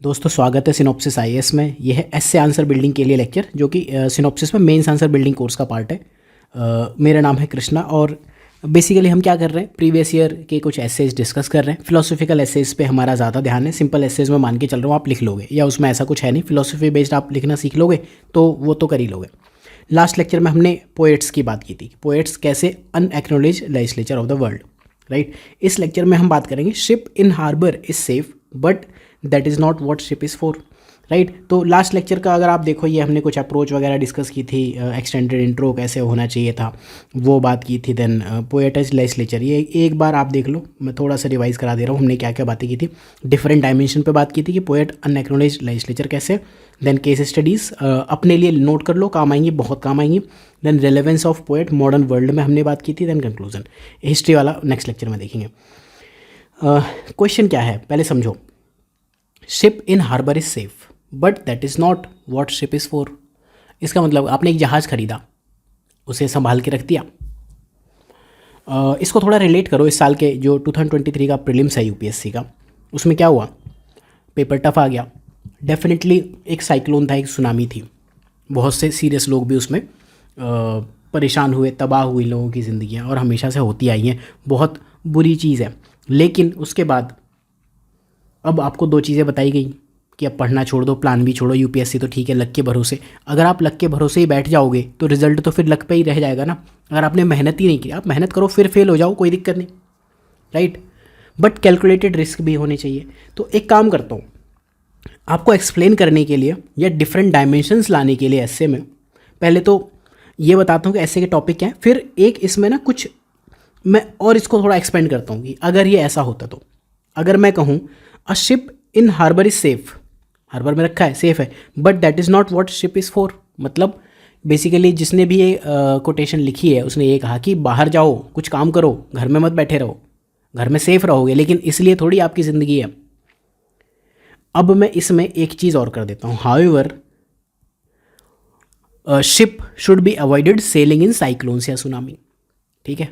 दोस्तों स्वागत है सिनॉप्सिस आईएएस में। यह है एसए आंसर बिल्डिंग के लिए लेक्चर, जो कि सिनॉप्सिस में मेंस आंसर बिल्डिंग कोर्स का पार्ट है। मेरा नाम है कृष्णा और बेसिकली हम क्या कर रहे हैं, प्रीवियस ईयर के कुछ एसेज डिस्कस कर रहे हैं। फिलोसॉफिकल एसेज पे हमारा ज़्यादा ध्यान है। सिंपल एसेज में मान के चल रहा हूँ आप लिख लोगे, या उसमें ऐसा कुछ है नहीं, फिलोसफी बेस्ड आप लिखना सीख लोगे तो वो तो कर ही लोगे। लास्ट लेक्चर में हमने पोएट्स की बात की थी, पोएट्स कैसे unacknowledged legislature of the world, right. इस लेक्चर में हम बात करेंगे ship in harbour is safe but that is not what ship is for, right. तो लास्ट लेक्चर का अगर आप देखो, ये हमने कुछ अप्रोच वगैरह डिस्कस की थी, एक्सटेंडेड इंट्रो कैसे होना चाहिए था वो बात की थी। देन पोएटिक लेजिस्लेचर, ये एक बार आप देख लो, मैं थोड़ा सा रिवाइज करा दे रहा हूँ। हमने क्या क्या बातें की थी, डिफरेंट डायमेंशन पे बात की थी कि पोएट अनएक्नोलेज लेजिस्लेचर कैसे। देन केस स्टडीज़ अपने लिए नोट कर लो, काम आएंगी, बहुत काम आएंगी। Then relevance of poet modern world में हमने बात की थी। देन कंक्लूजन, हिस्ट्री वाला नेक्स्ट लेक्चर में देखेंगे। क्वेश्चन क्या है पहले समझो। Ship in harbour is safe but that is not what ship is for. इसका मतलब आपने एक जहाज़ खरीदा, उसे संभाल के रख दिया। इसको थोड़ा रिलेट करो इस साल के जो 2023 का प्रीलिम्स है यूपीएससी का, उसमें क्या हुआ, पेपर टफ आ गया। डेफिनेटली एक साइक्लोन था, एक सुनामी थी, बहुत से सीरियस लोग भी उसमें परेशान हुए, तबाह हुई लोगों की ज़िंदगियाँ, और हमेशा से होती आई हैं, बहुत बुरी चीज़ है। लेकिन उसके बाद अब आपको दो चीज़ें बताई गई कि अब पढ़ना छोड़ दो, प्लान भी छोड़ो। यूपीएससी तो ठीक है लक के भरोसे, अगर आप लक के भरोसे ही बैठ जाओगे तो रिजल्ट तो फिर लक पे ही रह जाएगा ना। अगर आपने मेहनत ही नहीं की, आप मेहनत करो फिर फेल हो जाओ, कोई दिक्कत नहीं, राइट। बट कैलकुलेटेड रिस्क भी होने चाहिए। तो एक काम करता हूँ, आपको एक्सप्लेन करने के लिए या डिफरेंट डायमेंशंस लाने के लिए एस्से में, पहले तो ये बताता हूँ कि एस्से के टॉपिक क्या है, फिर एक इसमें ना कुछ मैं और इसको थोड़ा एक्सपेंड करता हूँ कि अगर ये ऐसा होता तो, अगर मैं कहूँ a ship in harbour is safe, harbour में रखा है, सेफ है, but that is not what ship is for. मतलब बेसिकली जिसने भी ये कोटेशन लिखी है उसने ये कहा कि बाहर जाओ, कुछ काम करो, घर में मत बैठे रहो, घर में सेफ रहोगे, लेकिन इसलिए थोड़ी आपकी ज़िंदगी है। अब मैं इसमें एक चीज़ और कर देता हूँ, however ship should be avoided selling in cyclones या सुनामी, ठीक है।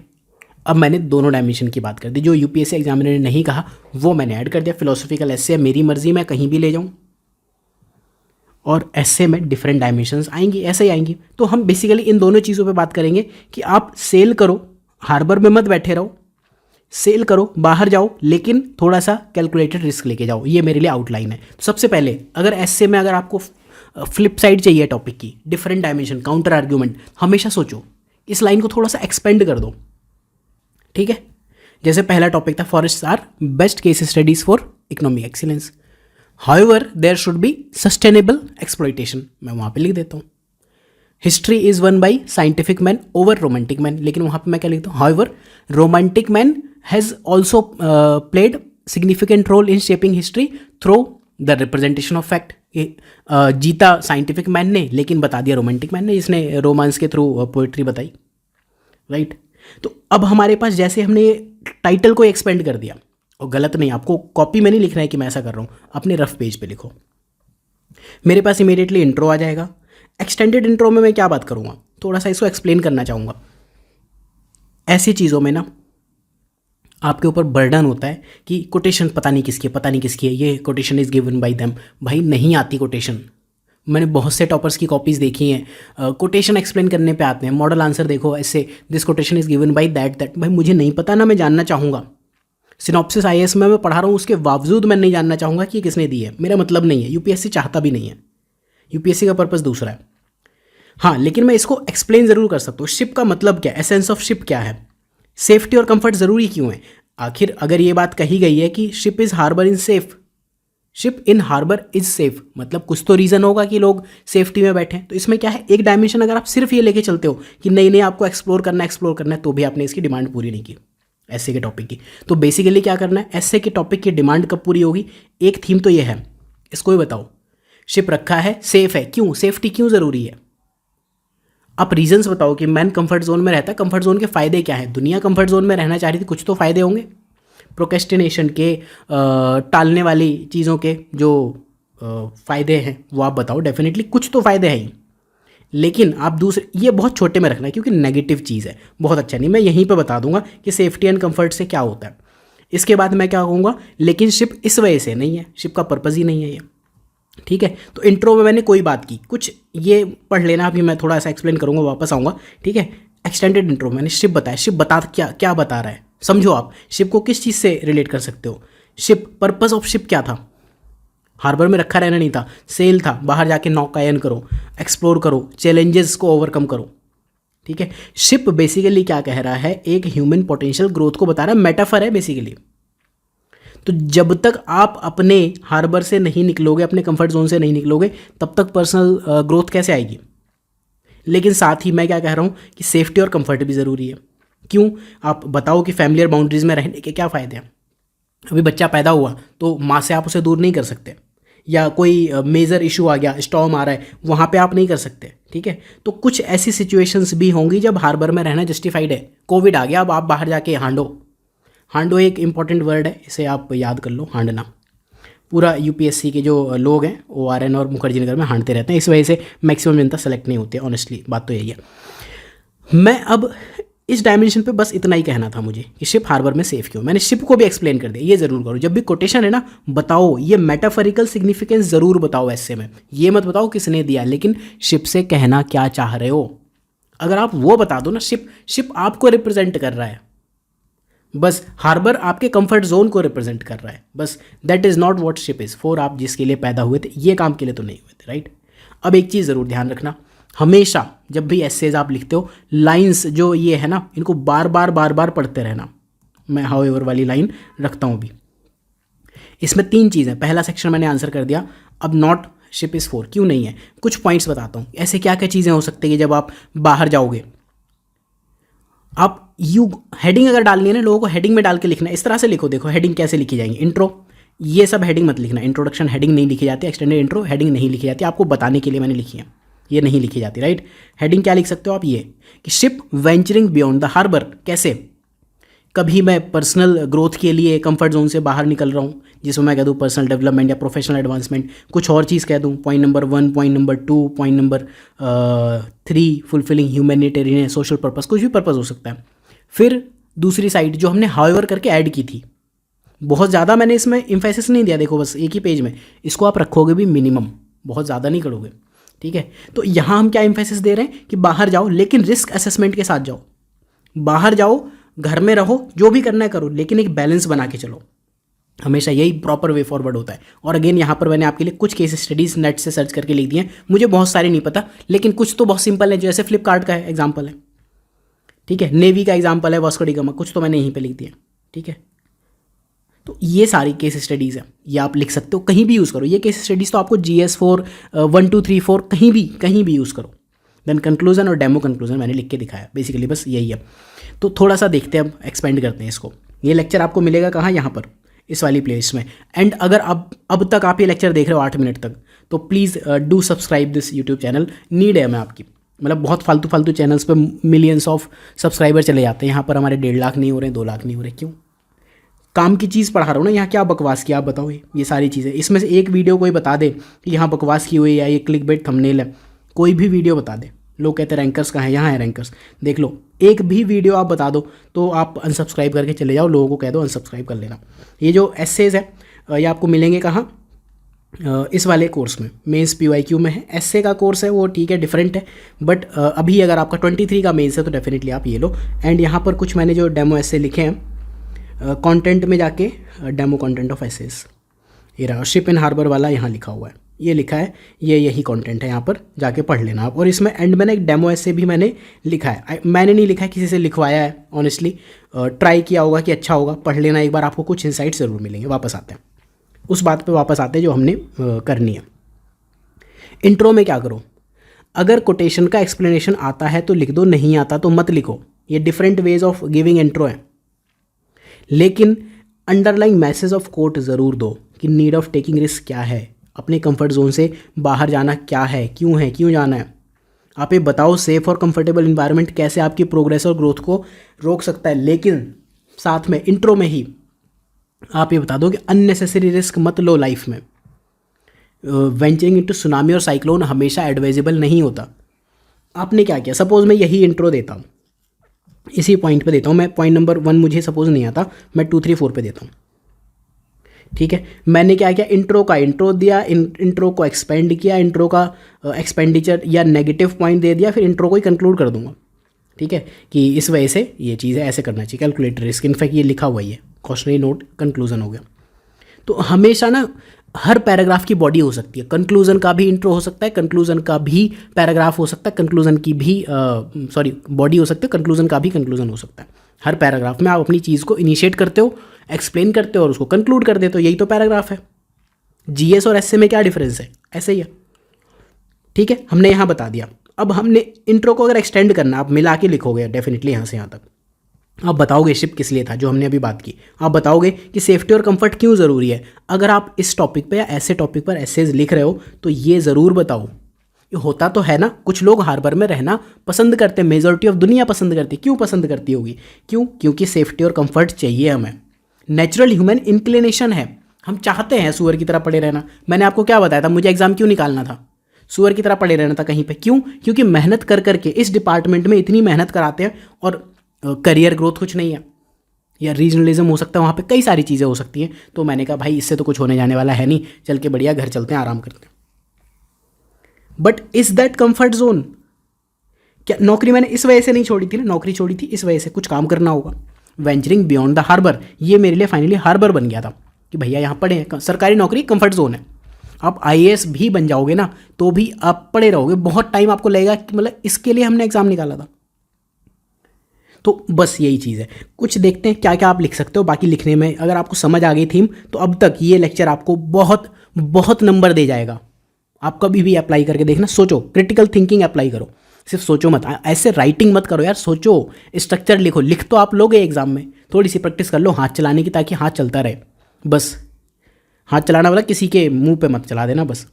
अब मैंने दोनों डायमेंशन की बात कर दी, जो यूपीएससी एग्जामिनर ने नहीं कहा वो मैंने ऐड कर दिया। फिलोसॉफिकल एस्से मेरी मर्जी, मैं कहीं भी ले जाऊँ, और एस्से में डिफरेंट डायमेंशंस आएंगी, ऐसे ही आएंगी। तो हम बेसिकली इन दोनों चीज़ों पे बात करेंगे कि आप सेल करो, हार्बर में मत बैठे रहो, सेल करो, बाहर जाओ, लेकिन थोड़ा सा कैलकुलेटेड रिस्क लेके जाओ। ये मेरे लिए आउटलाइन है। तो सबसे पहले अगर एस्से में अगर आपको फ्लिप साइड चाहिए टॉपिक की, डिफरेंट डायमेंशन, काउंटर आर्ग्यूमेंट, हमेशा सोचो इस लाइन को थोड़ा सा एक्सपेंड कर दो, ठीक है। जैसे पहला टॉपिक था forest are best case studies for economic excellence, however there should be sustainable exploitation, मैं वहाँ पे लिख देता हूँ। History is won by scientific man over romantic man, लेकिन वहाँ पे मैं क्या लिखता हूँ, however romantic man has also played significant role in shaping history through the representation of fact. जीता साइंटिफिक मैन ने, लेकिन बता दिया रोमांटिक मैन ने, जिसने रोमांस के थ्रू पोइट्री बताई, राइट। तो अब हमारे पास जैसे हमने टाइटल को एक्सपेंड कर दिया, और गलत नहीं, आपको कॉपी में नहीं लिखना है कि मैं ऐसा कर रहा हूँ, अपने रफ पेज पे लिखो। मेरे पास इमीडिएटली इंट्रो आ जाएगा। एक्सटेंडेड इंट्रो में मैं क्या बात करूँगा, थोड़ा सा इसको एक्सप्लेन करना चाहूँगा। ऐसी चीज़ों में ना आपके ऊपर बर्डन होता है कि कोटेशन पता नहीं किसकी है, पता नहीं किसकी है, ये quotation is given by them. भाई नहीं आती कोटेशन, मैंने बहुत से टॉपर्स की कॉपीज़ देखी हैं, कोटेशन एक्सप्लेन करने पे आते हैं, मॉडल आंसर देखो ऐसे, this quotation is given by that. भाई मुझे नहीं पता ना, मैं जानना चाहूँगा। सिनॉप्सिस आईएएस में मैं पढ़ा रहा हूँ, उसके बावजूद मैं नहीं जानना चाहूँगा कि ये किसने दी है, मेरा मतलब नहीं है, यूपीएससी चाहता भी नहीं है, यूपीएससी का पर्पस दूसरा है। हाँ, लेकिन मैं इसको एक्सप्लेन ज़रूर कर सकता हूँ। शिप का मतलब क्या है, एसेंस ऑफ शिप क्या है, सेफ्टी और कंफर्ट ज़रूरी क्यों है। आखिर अगर ये बात कही गई है कि ship is harbour in safe, ship in harbour is safe, मतलब कुछ तो रीज़न होगा कि लोग सेफ्टी में बैठे हैं। तो इसमें क्या है, एक डायमेंशन अगर आप सिर्फ ये लेके चलते हो कि नहीं आपको एक्सप्लोर करना है, तो भी आपने इसकी डिमांड पूरी नहीं की एस्से के टॉपिक की। तो बेसिकली क्या करना है, एस्से के टॉपिक की डिमांड कब पूरी होगी, एक थीम तो ये है, इसको भी बताओ। शिप रखा है, सेफ है, क्यों, सेफ्टी क्यों ज़रूरी है। आप रीजंस बताओ कि मैन कंफर्ट जोन में रहता है, कंफर्ट जोन के फ़ायदे क्या हैं, दुनिया कंफर्ट जोन में रहना चाह रही थी, कुछ तो फ़ायदे होंगे। प्रोक्रेस्टिनेशन के, टालने वाली चीज़ों के जो फ़ायदे हैं वो आप बताओ। डेफिनेटली कुछ तो फ़ायदे हैं ही, लेकिन आप दूसरे, ये बहुत छोटे में रखना है क्योंकि नेगेटिव चीज़ है, बहुत अच्छा नहीं। मैं यहीं पे बता दूंगा कि सेफ्टी एंड कंफर्ट से क्या होता है। इसके बाद मैं क्या कहूँगा, लेकिन शिप इस वजह से नहीं है, शिप का पर्पज़ ही नहीं है ये। ठीक है। तो इंट्रो में मैंने कोई बात की, कुछ ये पढ़ लेना, अभी मैं थोड़ा सा एक्सप्लेन करूँगा, वापस आऊँगा, ठीक है। एक्सटेंडेड इंट्रो मैंने शिप बताया, शिप बता क्या क्या बता रहा है, समझो आप शिप को किस चीज़ से रिलेट कर सकते हो। शिप, पर्पस ऑफ शिप क्या था, हार्बर में रखा रहना नहीं था, सेल था, बाहर जाके नौकायन करो, एक्सप्लोर करो, चैलेंजेस को ओवरकम करो, ठीक है। शिप बेसिकली क्या कह रहा है, एक ह्यूमन पोटेंशियल ग्रोथ को बता रहा है, मेटाफर है बेसिकली। तो जब तक आप अपने हार्बर से नहीं निकलोगे, अपने कंफर्ट जोन से नहीं निकलोगे, तब तक पर्सनल ग्रोथ कैसे आएगी। लेकिन साथ ही मैं क्या कह रहा हूँ कि सेफ्टी और कंफर्ट भी ज़रूरी है। क्यों, आप बताओ कि फैमिलियर बाउंड्रीज में रहने के क्या फ़ायदे हैं। अभी बच्चा पैदा हुआ तो माँ से आप उसे दूर नहीं कर सकते, या कोई मेजर इशू आ गया, स्टॉर्म आ रहा है, वहाँ पे आप नहीं कर सकते, ठीक है। तो कुछ ऐसी सिचुएशंस भी होंगी जब हार्बर में रहना जस्टिफाइड है। कोविड आ गया, अब आप बाहर जाके हांडो एक इंपॉर्टेंट वर्ड है, इसे आप याद कर लो, हांडना। पूरा यूपीएससी के जो लोग हैं ORN और मुखर्जी नगर में हांडते रहते हैं, इस वजह से मैक्सिमम जनता सेलेक्ट नहीं होती है, ऑनेस्टली बात तो यही है। मैं अब इस डायमेंशन पे बस इतना ही कहना था मुझे कि शिप हार्बर में सेफ क्यों। मैंने शिप को भी एक्सप्लेन कर दिया, ये ज़रूर करो। जब भी कोटेशन है ना, बताओ ये मेटाफरिकल सिग्निफिकेंस ज़रूर बताओ ऐसे में, ये मत बताओ किसने दिया, लेकिन शिप से कहना क्या चाह रहे हो। अगर आप वो बता दो ना, शिप आपको रिप्रेजेंट कर रहा है, बस हार्बर आपके कंफर्ट जोन को रिप्रेजेंट कर रहा है, बस that is not what ship is for. आप जिसके लिए पैदा हुए थे, ये काम के लिए तो नहीं हुए थे, राइट। अब एक चीज़ ज़रूर ध्यान रखना, हमेशा जब भी एसेज आप लिखते हो, लाइंस जो ये है ना, इनको बार बार पढ़ते रहना। मैं हाउएवर वाली लाइन रखता हूँ अभी। इसमें 3 चीज़ें, पहला सेक्शन मैंने आंसर कर दिया। अब नॉट शिप इज़ फॉर क्यों नहीं है, कुछ पॉइंट्स बताता हूँ। ऐसे क्या क्या चीज़ें हो सकती है जब आप बाहर जाओगे। आप हेडिंग अगर डालनी है ना, लोगों को हेडिंग में डाल के लिखना है, इस तरह से लिखो। देखो हेडिंग कैसे लिखी जाएंगी, इंट्रो, ये सब हेडिंग मत लिखना। इंट्रोडक्शन हेडिंग नहीं लिखी जाती, एक्सटेंडेड इंट्रो हेडिंग नहीं लिखी जाती, आपको बताने के लिए मैंने लिखी है, ये नहीं लिखी जाती, राइट। हेडिंग क्या लिख सकते हो आप, ये कि ship venturing beyond the harbour. कैसे, कभी मैं पर्सनल ग्रोथ के लिए कंफर्ट जोन से बाहर निकल रहा हूँ, जिसमें मैं कह दूँ पर्सनल डेवलपमेंट या प्रोफेशनल एडवांसमेंट, कुछ और चीज़ कह दूँ, point number 1, point number 2, point number 3 fulfilling humanitarian social purpose, कुछ भी पर्पस हो सकता है। फिर दूसरी साइड जो हमने हाउएवर करके ऐड की थी, बहुत ज़्यादा मैंने इसमें इम्फेसिस नहीं दिया, देखो बस एक ही पेज में, इसको आप रखोगे भी मिनिमम, बहुत ज़्यादा नहीं करोगे, ठीक है। तो यहाँ हम क्या इम्फेसिस दे रहे हैं कि बाहर जाओ, लेकिन रिस्क असेसमेंट के साथ जाओ। बाहर जाओ, घर में रहो, जो भी करना है करो, लेकिन एक बैलेंस बना के चलो। हमेशा यही प्रॉपर वे फॉरवर्ड होता है। और अगेन यहाँ पर मैंने आपके लिए कुछ केस स्टडीज़ नेट से सर्च करके लिख दिए हैं, मुझे बहुत सारे नहीं पता, लेकिन कुछ तो बहुत सिंपल है, जैसे फ्लिपकार्ट का है एग्जाम्पल है, ठीक है, नेवी का एग्जाम्पल है, वास्को डी गामा, कुछ तो मैंने यहीं पे लिख दिया, ठीक है। तो ये सारी केस स्टडीज़ है, ये आप लिख सकते हो, कहीं भी यूज़ करो ये केस स्टडीज़। तो आपको GS4 1 2 3 4 कहीं भी यूज़ करो। देन कंक्लूजन और डेमो कंक्लूजन मैंने लिख के दिखाया, बेसिकली बस यही है। तो थोड़ा सा देखते हैं, अब एक्सपेंड करते हैं इसको। ये लेक्चर आपको मिलेगा कहाँ, यहाँ पर इस वाली प्लेलिस्ट में। एंड अगर अब तक आप ये लेक्चर देख रहे हो 8 मिनट तक, तो please do subscribe this YouTube channel, need है मैं आपकी। मतलब बहुत फालतू चैनल्स पे मिलियंस ऑफ सब्सक्राइबर चले जाते हैं, यहाँ पर हमारे 1.5 लाख नहीं हो रहे, 2 लाख नहीं हो रहे, क्यों। काम की चीज़ पढ़ा रहा हूँ ना, यहाँ क्या बकवास किया आप बताओ। ये सारी चीज़ें, इसमें से एक वीडियो कोई बता दे कि यहाँ बकवास की हुई है, या ये क्लिकबेट थंबनेल है, कोई भी वीडियो बता दे। लोग कहते हैं रैंकर्स कहाँ है, यहाँ है रैंकर्स, देख लो। एक भी वीडियो आप बता दो तो आप अनसब्सक्राइब करके चले जाओ, लोगों को कह दो अनसब्सक्राइब कर लेना। ये जो एसेज है ये आपको मिलेंगे कहाँ, इस वाले कोर्स में, मेंस PYQ में है। एसए का कोर्स है वो, ठीक है, डिफरेंट है, बट अभी अगर आपका 23 का मेंस है तो डेफिनेटली आप ये लो। एंड यहाँ पर कुछ मैंने जो डेमो एसे लिखे हैं, कंटेंट में जाके डेमो कंटेंट ऑफ एसेस, ये रहा, शिप इन हार्बर वाला यहाँ लिखा हुआ है, ये लिखा है, ये यही कंटेंट है, यहाँ पर जाके पढ़ लेना आप। और इसमें एंड में एक डेमो एसे भी मैंने लिखा है, मैंने नहीं लिखा है, किसी से लिखवाया है, ऑनेस्टली ट्राई किया होगा कि अच्छा होगा, पढ़ लेना एक बार, आपको कुछ इंसाइट ज़रूर मिलेंगे। वापस आते हैं उस बात पे, वापस आते हैं जो हमने करनी है। इंट्रो में क्या करो, अगर कोटेशन का एक्सप्लेनेशन आता है तो लिख दो, नहीं आता तो मत लिखो। ये different ways of giving intro है, लेकिन अंडरलाइन मैसेज ऑफ कोट ज़रूर दो कि नीड ऑफ टेकिंग रिस्क क्या है, अपने कंफर्ट जोन से बाहर जाना क्या है, क्यों जाना है। आप ये बताओ सेफ और कंफर्टेबल इन्वायरमेंट कैसे आपकी प्रोग्रेस और ग्रोथ को रोक सकता है, लेकिन साथ में इंट्रो में ही आप ये बता दो कि अननेसेसरी रिस्क मत लो लाइफ में। वेंचरिंग इनटू सुनामी और साइक्लोन हमेशा एडवाइजेबल नहीं होता। आपने क्या किया, सपोज मैं यही इंट्रो देता हूँ, इसी पॉइंट पे देता हूँ मैं, पॉइंट नंबर 1 मुझे सपोज नहीं आता, मैं 2 3 4 पे देता हूँ, ठीक है, मैंने क्या किया, इंट्रो का इंट्रो दिया, इंट्रो को एक्सपेंड किया, इंट्रो का एक्सपेंडिचर या नेगेटिव पॉइंट दे दिया, फिर इंट्रो को ही कंक्लूड कर दूंगा। ठीक है, कि इस वजह से ये चीज़ है, ऐसे करना चाहिए, कैलकुलेट रिस्क, इनफैक्ट ये लिखा हुआ ही है, कॉशनरी नोट कंक्लूजन हो गया। तो हमेशा ना हर पैराग्राफ की बॉडी हो सकती है, कंक्लूजन का भी इंट्रो हो सकता है, कंक्लूजन का भी पैराग्राफ हो सकता है, कंक्लूजन की भी बॉडी हो सकती है, कंक्लूजन का भी कंक्लूजन हो सकता है। हर पैराग्राफ में आप अपनी चीज़ को इनिशिएट करते हो, एक्सप्लेन करते हो और उसको कंक्लूड कर देते हो, यही तो पैराग्राफ है। जीएस और एसए में क्या डिफरेंस है, ऐसे ही है। ठीक है, हमने यहाँ बता दिया। अब हमने इंट्रो को अगर एक्सटेंड करना, आप मिला के लिखोगे डेफिनेटली यहाँ से यहाँ तक, आप बताओगे शिप किस लिए था, जो हमने अभी बात की, आप बताओगे कि सेफ्टी और कंफर्ट क्यों ज़रूरी है। अगर आप इस टॉपिक पे या ऐसे टॉपिक पर एसेज लिख रहे हो तो ये ज़रूर बताओ। ये होता तो है ना, कुछ लोग हार्बर में रहना पसंद करते हैं, मेजॉरिटी ऑफ दुनिया पसंद करती है। क्यों पसंद करती होगी, क्यों? क्योंकि सेफ्टी और कंफर्ट चाहिए हमें, नेचुरल ह्यूमन इंक्लिनेशन है, हम चाहते हैं सुअर की तरह पड़े रहना। मैंने आपको क्या बताया था, मुझे एग्जाम क्यों निकालना था, सुअर की तरह पड़े रहना था कहीं पे, क्यों? क्योंकि मेहनत कर करके इस डिपार्टमेंट में इतनी मेहनत कराते हैं और करियर ग्रोथ कुछ नहीं है, या रीजनलिज्म हो सकता है, वहाँ पे कई सारी चीज़ें हो सकती हैं। तो मैंने कहा भाई इससे तो कुछ होने जाने वाला है नहीं, चल के बढ़िया घर चलते हैं, आराम करते हैं। But is that comfort zone? क्या नौकरी मैंने इस वजह से नहीं छोड़ी थी ना, नौकरी छोड़ी थी इस वजह से कुछ काम करना होगा। वेंचरिंग बियॉन्ड द हार्बर, ये मेरे लिए फाइनली हार्बर बन गया था कि भैया यहाँ पढ़े हैं, सरकारी नौकरी कंफर्ट जोन है। आप आईएएस भी बन जाओगे ना तो भी आप पढ़े रहोगे, बहुत टाइम आपको लगेगा कि मतलब इसके लिए हमने एग्जाम निकाला था। तो बस यही चीज़ है। कुछ देखते हैं क्या क्या आप लिख सकते हो। बाकी लिखने में अगर आपको समझ आ गई थीम तो अब तक ये लेक्चर आपको बहुत बहुत नंबर दे जाएगा। आप कभी भी अप्लाई करके देखना, सोचो, क्रिटिकल थिंकिंग अप्लाई करो, सिर्फ सोचो मत, ऐसे राइटिंग मत करो यार, सोचो, स्ट्रक्चर लिखो। लिख तो आप लोगे एग्जाम में, थोड़ी सी प्रैक्टिस कर लो हाथ चलाने की, ताकि हाथ चलता रहे। बस हाथ चलाना वाला किसी के मुंह पे मत चला देना बस।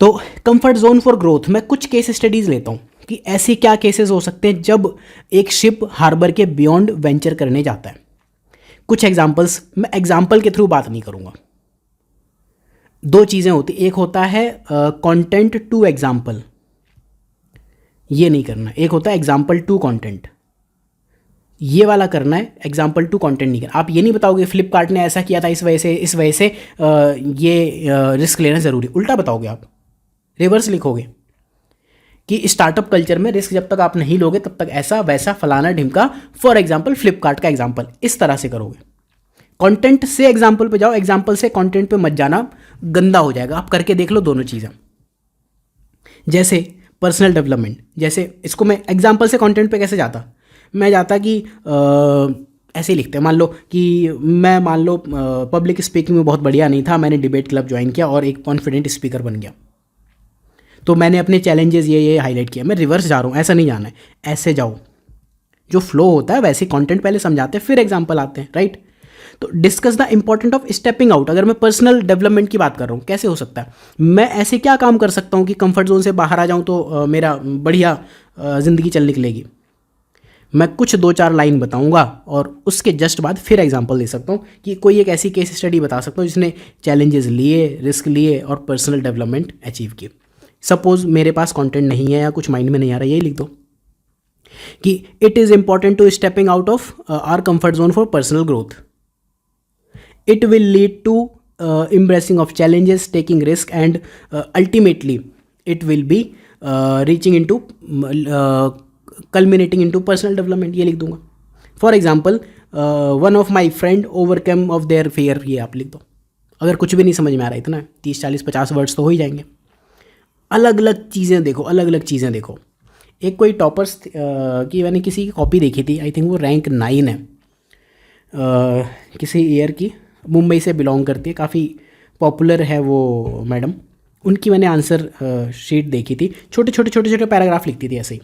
तो कंफर्ट जोन फॉर ग्रोथ, मैं कुछ केस स्टडीज़ लेता हूँ कि ऐसे क्या केसेस हो सकते हैं जब एक शिप हार्बर के बियॉन्ड वेंचर करने जाता है। कुछ एग्जांपल्स, मैं एग्जांपल के थ्रू बात नहीं करूँगा। दो चीज़ें होती, एक होता है कंटेंट टू एग्जांपल, ये नहीं करना। एक होता है एग्जांपल टू कंटेंट, ये वाला करना है। एग्जाम्पल टू कंटेंट नहीं करना। आप ये नहीं बताओगे फ्लिपकार्ट ने ऐसा किया था इस वजह से ये रिस्क लेना ज़रूरी, उल्टा बताओगे आप, रिवर्स लिखोगे कि स्टार्टअप कल्चर में रिस्क जब तक आप नहीं लोगे तब तक ऐसा वैसा फलाना ढिमका, फॉर एग्जाम्पल फ्लिपकार्ट का एग्जाम्पल, इस तरह से करोगे। कंटेंट से एग्जाम्पल पे जाओ, एग्जाम्पल से कंटेंट पे मत जाना, गंदा हो जाएगा। आप करके देख लो दोनों चीज़ें। जैसे पर्सनल डेवलपमेंट, जैसे इसको मैं एग्जाम्पल से कंटेंट पे कैसे जाता, मैं जाता कि ऐसे ही लिखते हैं, मान लो कि मैं पब्लिक स्पीकिंग में बहुत बढ़िया नहीं था, मैंने डिबेट क्लब ज्वाइन किया और एक कॉन्फिडेंट स्पीकर बन गया, तो मैंने अपने चैलेंजेस ये हाईलाइट किया। मैं रिवर्स जा रहा हूँ, ऐसा नहीं जाना है, ऐसे जाओ, जो फ्लो होता है वैसे कंटेंट पहले समझाते हैं फिर एग्जाम्पल आते हैं, राइट। तो discuss the important of stepping out, अगर मैं पर्सनल डेवलपमेंट की बात कर रहा हूँ, कैसे हो सकता है, मैं ऐसे क्या काम कर सकता हूँ कि कंफर्ट जोन से बाहर आ जाऊँ तो मेरा बढ़िया ज़िंदगी चल निकलेगी। मैं कुछ 2-4 लाइन बताऊंगा और उसके जस्ट बाद फिर एग्जांपल दे सकता हूँ कि कोई एक ऐसी केस स्टडी बता सकता हूँ जिसने चैलेंजेस लिए, रिस्क लिए और पर्सनल डेवलपमेंट अचीव किए। सपोज मेरे पास कंटेंट नहीं है या कुछ माइंड में नहीं आ रहा, यही लिख दो कि it is important to stepping out of our comfort zone for personal growth. It will lead to embracing of challenges, taking risk and ultimately it will be reaching into culminating into personal development, ये लिख दूंगा। For example one of my friend overcome of their fair, ये आप लिख दो। अगर कुछ भी नहीं समझ में आ रहा है, इतना 30-40-50 वर्ड्स तो हो ही जाएंगे। अलग अलग चीज़ें देखो, अलग अलग चीज़ें देखो। एक कोई टॉपर्स की मैंने किसी की कॉपी देखी थी, आई थिंक वो रैंक 9 है किसी ईयर की, मुंबई से बिलोंग करती है, काफ़ी पॉपुलर है वो मैडम। उनकी मैंने आंसर शीट देखी थी, छोटे छोटे पैराग्राफ लिखती थी, ऐसे ही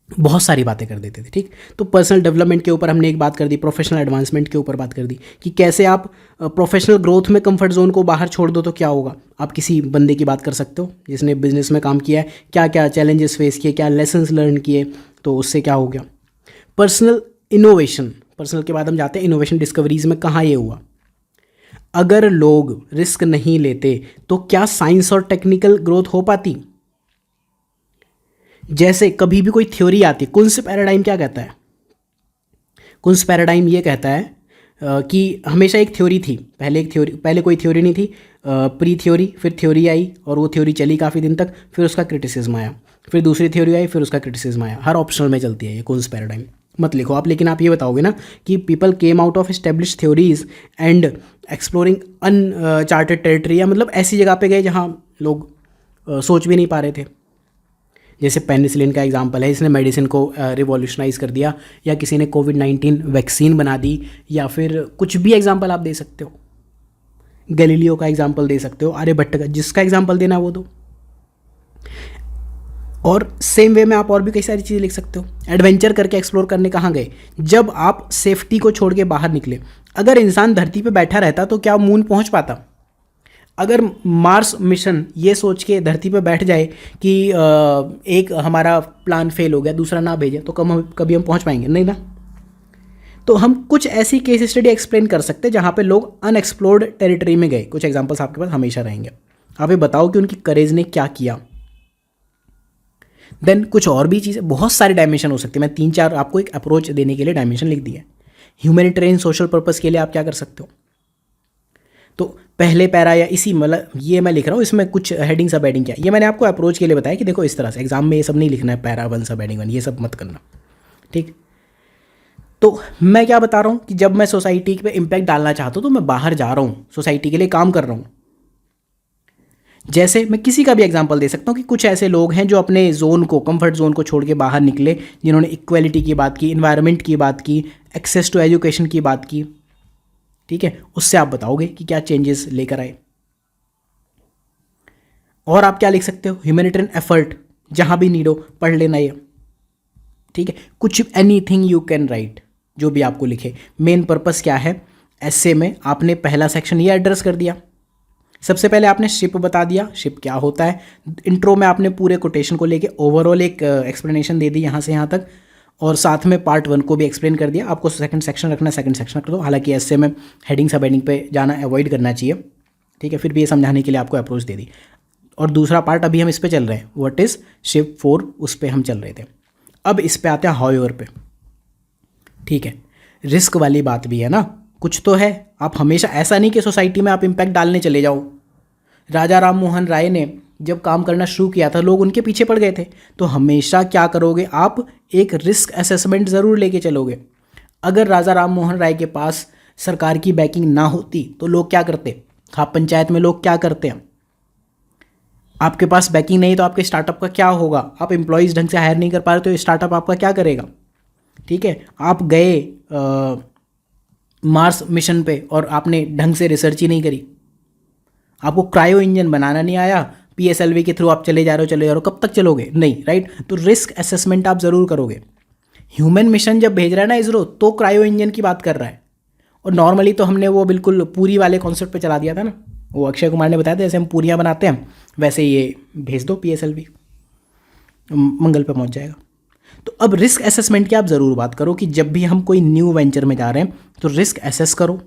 बहुत सारी बातें कर देते थे, ठीक। तो पर्सनल डेवलपमेंट के ऊपर हमने एक बात कर दी, प्रोफेशनल एडवांसमेंट के ऊपर बात कर दी कि कैसे आप प्रोफेशनल ग्रोथ में कंफर्ट जोन को बाहर छोड़ दो तो क्या होगा। आप किसी बंदे की बात कर सकते हो जिसने बिजनेस में काम किया है, क्या क्या चैलेंजेस फेस किए, क्या लेसन्स लर्न किए, तो उससे क्या हो गया। पर्सनल इनोवेशन, पर्सनल के बाद हम जाते हैं इनोवेशन डिस्कवरीज में, कहाँ ये हुआ। अगर लोग रिस्क नहीं लेते तो क्या साइंस और टेक्निकल ग्रोथ हो पाती। जैसे कभी भी कोई थ्योरी आती है, कुंस पैराडाइम क्या कहता है, कुंस पैराडाइम ये कहता है कि हमेशा एक थ्योरी थी, पहले कोई थ्योरी नहीं थी, प्री थ्योरी, फिर थ्योरी आई और वो थ्योरी चली काफ़ी दिन तक, फिर उसका क्रिटिसिज्म आया, फिर दूसरी थ्योरी आई, फिर उसका क्रिटिसिज्म आया। हर ऑप्शनल में चलती है ये कौन सा पैराडाइम, मत लिखो आप, लेकिन आप ये बताओगे ना कि people came out of establish theories and exploring uncharted territory, या मतलब ऐसी जगह पे गए जहाँ लोग सोच भी नहीं पा रहे थे। जैसे पेनिसिलिन का एग्जांपल है, इसने मेडिसिन को रिवॉल्यूशनाइज कर दिया, या किसी ने कोविड-19 वैक्सीन बना दी, या फिर कुछ भी एग्जांपल आप दे सकते हो। गैलीलियो का एग्जांपल दे सकते हो, आर्यभट्ट का, जिसका एग्जांपल देना है वो दो। और सेम वे में आप और भी कई सारी चीज़ें लिख सकते हो। एडवेंचर करके एक्सप्लोर करने कहाँ गए, जब आप सेफ्टी को छोड़ के बाहर निकले। अगर इंसान धरती पे बैठा रहता तो क्या मून पहुँच पाता? अगर मार्स मिशन ये सोच के धरती पे बैठ जाए कि एक हमारा प्लान फेल हो गया, दूसरा ना भेजे, तो कभी हम पहुंच पाएंगे नहीं ना। तो हम कुछ ऐसी केस स्टडी एक्सप्लेन कर सकते हैं जहाँ पे लोग अनएक्सप्लोर्ड टेरिटरी में गए। कुछ एग्जांपल्स आपके पास हमेशा रहेंगे, आप ये बताओ कि उनकी करेज ने क्या किया। देन कुछ और भी चीज़ें, बहुत सारी डायमेंशन हो सकती है। मैं 3-4 आपको एक अप्रोच देने के लिए डायमेंशन लिख दिया है। ह्यूमैनिटेरियन सोशल पर्पस के लिए आप क्या कर सकते हो। तो पहले पैरा या इसी, मतलब ये मैं लिख रहा हूँ, इसमें कुछ हेडिंग सब हेडिंग क्या है, ये मैंने आपको अप्रोच के लिए बताया कि देखो इस तरह से एग्जाम में ये सब नहीं लिखना है, पैरा 1 सब हेडिंग 1, ये सब मत करना, ठीक। तो मैं क्या बता रहा हूँ कि जब मैं सोसाइटी पे इम्पैक्ट डालना चाहता हूँ तो मैं बाहर जा रहा हूँ, सोसाइटी के लिए काम कर रहा हूँ। जैसे मैं किसी का भी एग्जांपल दे सकता हूँ कि कुछ ऐसे लोग हैं जो अपने जोन को, कंफर्ट जोन को छोड़ के बाहर निकले, जिन्होंने इक्वालिटी की बात की, इन्वायरमेंट की बात की, एक्सेस टू एजुकेशन की बात की, ठीक है। उससे आप बताओगे कि क्या चेंजेस लेकर आए। और आप क्या लिख सकते हो, ह्यूमैनिटेरियन एफर्ट, जहां भी नीड हो पढ़ लेना ये, ठीक है। कुछ एनीथिंग यू कैन राइट, जो भी आपको लिखे। मेन पर्पस क्या है एसे में, आपने पहला सेक्शन ये एड्रेस कर दिया। सबसे पहले आपने शिप बता दिया, शिप क्या होता है। इंट्रो में आपने पूरे कोटेशन को लेके ओवरऑल एक एक्सप्लेनेशन दे दी यहाँ से यहाँ तक, और साथ में पार्ट 1 को भी एक्सप्लेन कर दिया। आपको सेकंड सेक्शन रखना, सेकंड सेक्शन रख दो। हालांकि ऐसे में हेडिंग सब हेडिंग पे जाना अवॉइड करना चाहिए, ठीक है। फिर भी ये समझाने के लिए आपको अप्रोच दे दी। और दूसरा पार्ट अभी हम इस पे चल रहे हैं, व्हाट इज़ शिप 4, उस पर हम चल रहे थे। अब इस पे आते हैं हाउएवर पे, ठीक है। रिस्क वाली बात भी है ना, कुछ तो है। आप हमेशा ऐसा नहीं कि सोसाइटी में आप इम्पैक्ट डालने चले जाओ। राजा राम मोहन राय ने जब काम करना शुरू किया था, लोग उनके पीछे पड़ गए थे। तो हमेशा क्या करोगे, आप एक रिस्क असेसमेंट ज़रूर लेके चलोगे। अगर राजा राम मोहन राय के पास सरकार की बैकिंग ना होती तो लोग क्या करते, खाप पंचायत में लोग क्या करते हैं, आपके पास बैकिंग नहीं तो आपके स्टार्टअप का क्या होगा। आप एम्प्लॉयज़ ढंग से हायर नहीं कर पा रहे तो स्टार्टअप आपका क्या करेगा, ठीक है। आप गए मार्स मिशन पे और आपने ढंग से रिसर्च ही नहीं करी, आपको क्रायो इंजन बनाना नहीं आया, पीएसएलवी के थ्रू आप चले जा रहे हो, कब तक चलोगे, नहीं, राइट। तो रिस्क असेसमेंट आप ज़रूर करोगे। ह्यूमन मिशन जब भेज रहा है ना इसरो, तो क्रायो इंजन की बात कर रहा है। और नॉर्मली तो हमने वो बिल्कुल पूरी वाले कॉन्सेप्ट पे चला दिया था ना, वो अक्षय कुमार ने बताया था, जैसे हम पूरियाँ बनाते हैं वैसे ये भेज दो पीएसएलवी, मंगल पे पहुंच जाएगा। तो अब रिस्क असेसमेंट की आप ज़रूर बात करो कि जब भी हम कोई न्यू वेंचर में जा रहे हैं तो रिस्क असेस करो।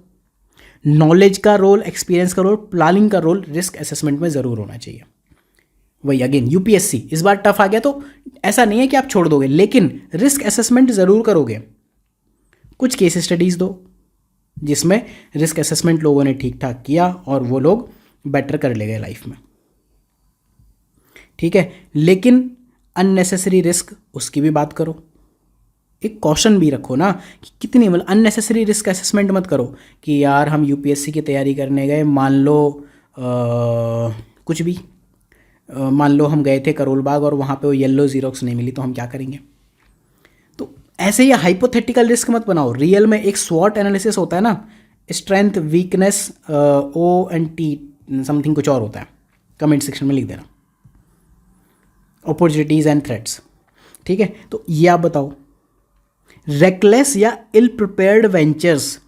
नॉलेज का रोल, एक्सपीरियंस का रोल, प्लानिंग का रोल रिस्क असेसमेंट में ज़रूर होना चाहिए। वही अगेन यूपीएससी इस बार टफ आ गया तो ऐसा नहीं है कि आप छोड़ दोगे, लेकिन रिस्क असेसमेंट ज़रूर करोगे। कुछ केस स्टडीज़ दो जिसमें रिस्क असेसमेंट लोगों ने ठीक ठाक किया और वो लोग बेटर कर ले गए लाइफ में, ठीक है। लेकिन अननेसेसरी रिस्क, उसकी भी बात करो। एक कॉशन भी रखो ना कि कितनी, मतलब अननेसेसरी रिस्क असेसमेंट मत करो कि यार हम यूपीएससी की तैयारी करने गए, मान लो कुछ भी, मान लो हम गए थे करोल बाग और वहाँ पे वो येलो जीरोक्स नहीं मिली तो हम क्या करेंगे। तो ऐसे ही हाइपोथेटिकल रिस्क मत बनाओ। रियल में एक स्वॉट एनालिसिस होता है ना, स्ट्रेंथ, वीकनेस, ONT समथिंग कुछ और होता है, कमेंट सेक्शन में लिख देना, अपॉर्चुनिटीज़ एंड थ्रेट्स, ठीक है। तो ये आप बताओ, रेकलेस या इल प्रिपेयर्ड वेंचर्स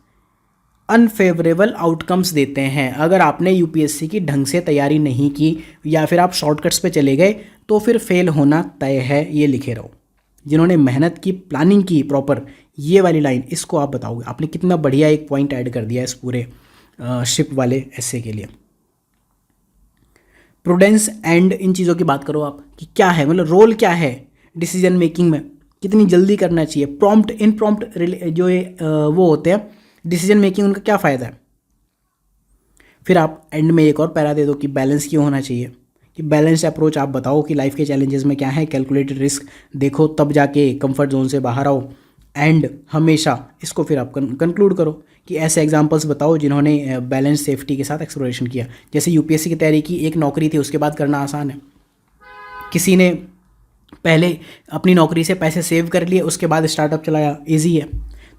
अनफेवरेबल आउटकम्स देते हैं। अगर आपने यूपीएससी की ढंग से तैयारी नहीं की या फिर आप शॉर्टकट्स पे चले गए तो फिर फेल होना तय है, ये लिखे रहो। जिन्होंने मेहनत की, प्लानिंग की प्रॉपर, ये वाली लाइन, इसको आप बताओगे। आपने कितना बढ़िया एक पॉइंट ऐड कर दिया इस पूरे शिप वाले एसे के लिए। प्रूडेंस एंड इन चीज़ों की बात करो आप कि क्या है, मतलब रोल क्या है डिसीजन मेकिंग में, कितनी जल्दी करना चाहिए। प्रॉम्प्ट, इन प्रॉम्प्ट जो ये वो होते हैं डिसीजन मेकिंग उनका क्या फ़ायदा है। फिर आप एंड में एक और पैरा दे दो कि बैलेंस क्यों होना चाहिए, कि बैलेंस अप्रोच आप बताओ कि लाइफ के चैलेंजेस में क्या है, कैलकुलेटेड रिस्क देखो तब जाके कंफर्ट जोन से बाहर आओ। एंड हमेशा इसको फिर आप कंक्लूड करो कि ऐसे एग्जांपल्स बताओ जिन्होंने बैलेंस सेफ्टी के साथ एक्सप्लोरेशन किया। जैसे यूपीएससी की तैयारी की, एक नौकरी थी उसके बाद करना आसान है, किसी ने पहले अपनी नौकरी से पैसे सेव कर लिए उसके बाद स्टार्टअप चलाया, ईजी है।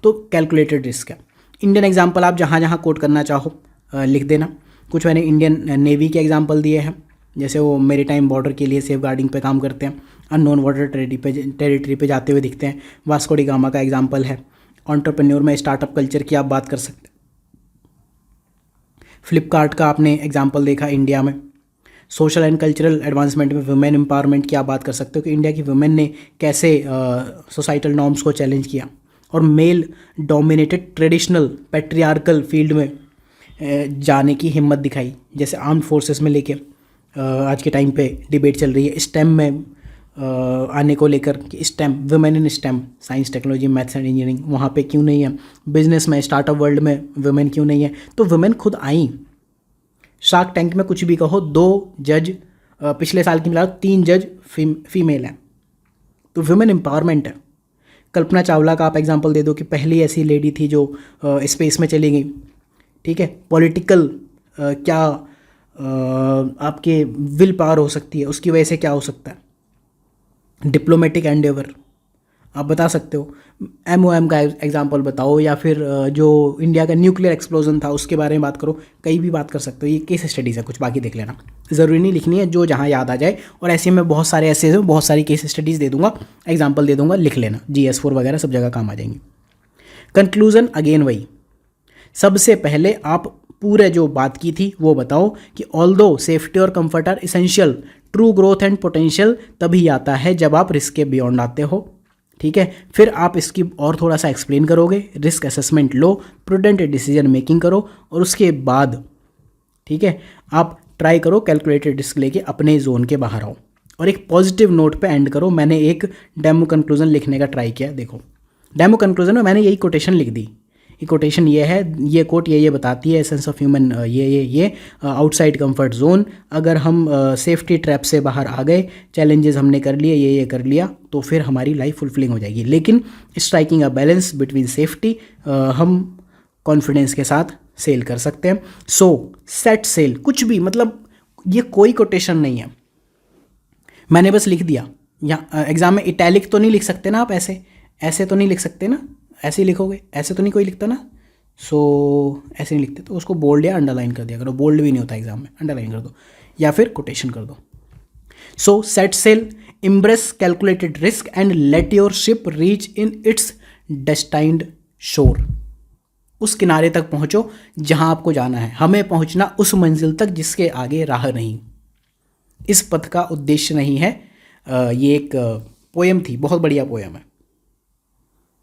तो कैलकुलेटेड रिस्क है। इंडियन एग्जांपल आप जहाँ जहाँ कोट करना चाहो लिख देना। कुछ मैंने इंडियन नेवी के एग्जांपल दिए हैं, जैसे वो मेरीटाइम बॉर्डर के लिए सेफ गार्डिंग पे काम करते हैं, अननोन वाटर टेरिटरी पे जाते हुए दिखते हैं। वास्को डी गामा का एग्जांपल है। एंटरप्रेन्योर में स्टार्टअप कल्चर की आप बात कर सकते हैं। फ्लिपकार्ट का आपने एग्जांपल देखा इंडिया में। सोशल एंड कल्चरल एडवांसमेंट में वुमेन एम्पावरमेंट की आप बात कर सकते हो कि इंडिया की वुमेन ने कैसे सोसाइटल नॉर्म्स को चैलेंज किया। और male dominated traditional patriarchal field में जाने की हिम्मत दिखाई, जैसे आर्म्ड फोर्सेस में लेके आज के टाइम पे डिबेट चल रही है स्टेम में आने को लेकर कि stem, women in stem, science technology maths and engineering, वहाँ पे क्यों नहीं है। बिजनेस में स्टार्टअप वर्ल्ड में वुमेन क्यों नहीं है। तो वुमेन खुद आई। शार्क टैंक में कुछ भी कहो, 2 जज पिछले साल की मिला 3 जज फीमेल हैं। तो वुमेन एम्पावरमेंट है। कल्पना चावला का आप एग्जांपल दे दो कि पहली ऐसी लेडी थी जो स्पेस में चली गई। ठीक है, पॉलिटिकल क्या आपके विल पावर हो सकती है, उसकी वजह से क्या हो सकता है। डिप्लोमेटिक एंडेवर आप बता सकते हो। MOM का एग्जांपल बताओ, या फिर जो इंडिया का न्यूक्लियर एक्सप्लोजन था उसके बारे में बात करो। कहीं भी बात कर सकते हो। ये केस स्टडीज़ है, कुछ बाकी देख लेना, ज़रूरी नहीं लिखनी है, जो जहाँ याद आ जाए। और ऐसे में बहुत सारे ऐसे में बहुत सारी केस स्टडीज़ दे दूंगा, एग्जाम्पल दे दूंगा, लिख लेना। GS4 वगैरह सब जगह काम आ जाएंगी। कंक्लूजन अगेन वही, सबसे पहले आप पूरे जो बात की थी वो बताओ कि ऑल्दो सेफ्टी और comfort are essential, true growth and potential तभी आता है जब आप रिस्क के बियॉन्ड आते हो। ठीक है, फिर आप इसकी और थोड़ा सा एक्सप्लेन करोगे, रिस्क असेसमेंट लो, प्रूडेंट डिसीजन मेकिंग करो, और उसके बाद ठीक है आप ट्राई करो कैलकुलेटेड रिस्क लेके अपने जोन के बाहर आओ, और एक पॉजिटिव नोट पे एंड करो। मैंने एक डेमो कंक्लूजन लिखने का ट्राई किया। देखो डेमो कंक्लूजन में मैंने यही कोटेशन लिख दी। ये कोटेशन ये है, ये कोट ये बताती है एसेंस ऑफ ह्यूमन ये आउटसाइड कंफर्ट जोन। अगर हम सेफ्टी ट्रैप से बाहर आ गए, चैलेंजेस हमने कर लिए, ये कर लिया, तो फिर हमारी लाइफ फुलफिलिंग हो जाएगी। लेकिन striking a balance between safety, हम कॉन्फिडेंस के साथ सेल कर सकते हैं। सो सेट सेल, कुछ भी, मतलब ये कोई कोटेशन नहीं है, मैंने बस लिख दिया। यहाँ एग्जाम में इटैलिक तो नहीं लिख सकते ना आप, ऐसे तो नहीं लिख सकते ना, ऐसे ही लिखोगे, ऐसे तो नहीं कोई लिखता ना। सो ऐसे नहीं लिखते, तो उसको बोल्ड या अंडरलाइन कर दिया करो। बोल्ड भी नहीं होता एग्जाम में, अंडरलाइन कर दो या फिर कोटेशन कर दो। So set sail, embrace calculated risk and let your ship reach in its destined shore. उस किनारे तक पहुंचो जहां आपको जाना है। हमें पहुंचना उस मंजिल तक जिसके आगे राह नहीं। इस पथ का उद्देश्य नहीं है। ये एक पोएम थी, बहुत बढ़िया पोएम है।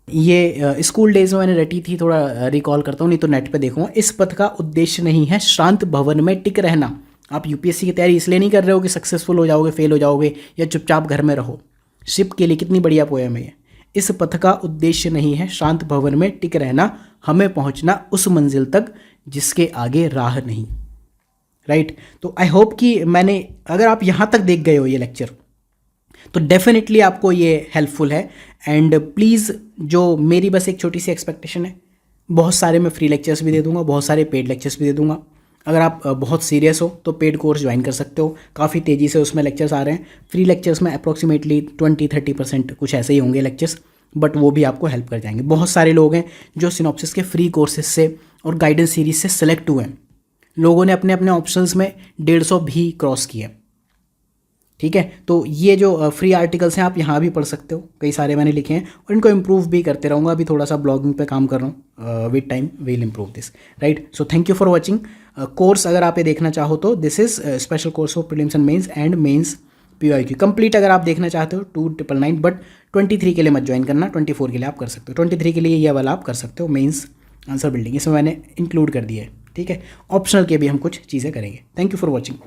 ये स्कूल डेज में मैंने रटी थी, थोड़ा रिकॉल करता हूँ, नहीं तो नेट पे देखूँगा। इस पथ का उद्देश्य नहीं है शांत भवन में टिक रहना। आप यूपीएससी की तैयारी इसलिए नहीं कर रहे हो कि सक्सेसफुल हो जाओगे, फेल हो जाओगे, या चुपचाप घर में रहो। शिप के लिए कितनी बढ़िया पोएम है ये। इस पथ का उद्देश्य नहीं है शांत भवन में टिक रहना, हमें पहुँचना उस मंजिल तक जिसके आगे राह नहीं। राइट, तो आई होप कि मैंने, अगर आप यहाँ तक देख गए हो ये लेक्चर, तो डेफिनेटली आपको ये हेल्पफुल है। एंड प्लीज़, जो मेरी बस एक छोटी सी एक्सपेक्टेशन है, बहुत सारे मैं फ्री लेक्चर्स भी दे दूंगा, बहुत सारे पेड लेक्चर्स भी दे दूंगा। अगर आप बहुत सीरियस हो तो पेड कोर्स ज्वाइन कर सकते हो, काफ़ी तेज़ी से उसमें लेक्चर्स आ रहे हैं। फ्री लेक्चर्स में अप्रॉक्सीमेटली 20-30% कुछ ऐसे ही होंगे लेक्चर्स, बट वो भी आपको हेल्प कर जाएंगे। बहुत सारे लोग हैं जो सिनॉप्सिस के फ्री कोर्सेज से और गाइडेंस सीरीज से सेलेक्ट हुए हैं। लोगों ने अपने अपने ऑप्शंस में 150 भी क्रॉस किए। ठीक है, तो ये जो फ्री आर्टिकल्स हैं आप यहाँ भी पढ़ सकते हो, कई सारे मैंने लिखे हैं, और इनको इम्प्रूव भी करते रहूँगा। अभी थोड़ा सा ब्लॉगिंग पे काम कर रहा हूँ, with time will improve this. Right, so thank you for watching. Course अगर आप ये देखना चाहो तो this is special course of prelims and mains and mains PYQ complete. अगर आप देखना चाहते हो 2999, बट 23 के लिए मत ज्वाइन करना, 24 के लिए आप कर सकते हो। 23 के लिए ये वाला आप कर सकते हो, मेंस आंसर बिल्डिंग, इसमें मैंने इंक्लूड कर दिया है। ठीक है, ऑप्शनल के भी हम कुछ चीज़ें करेंगे। Thank you for watching.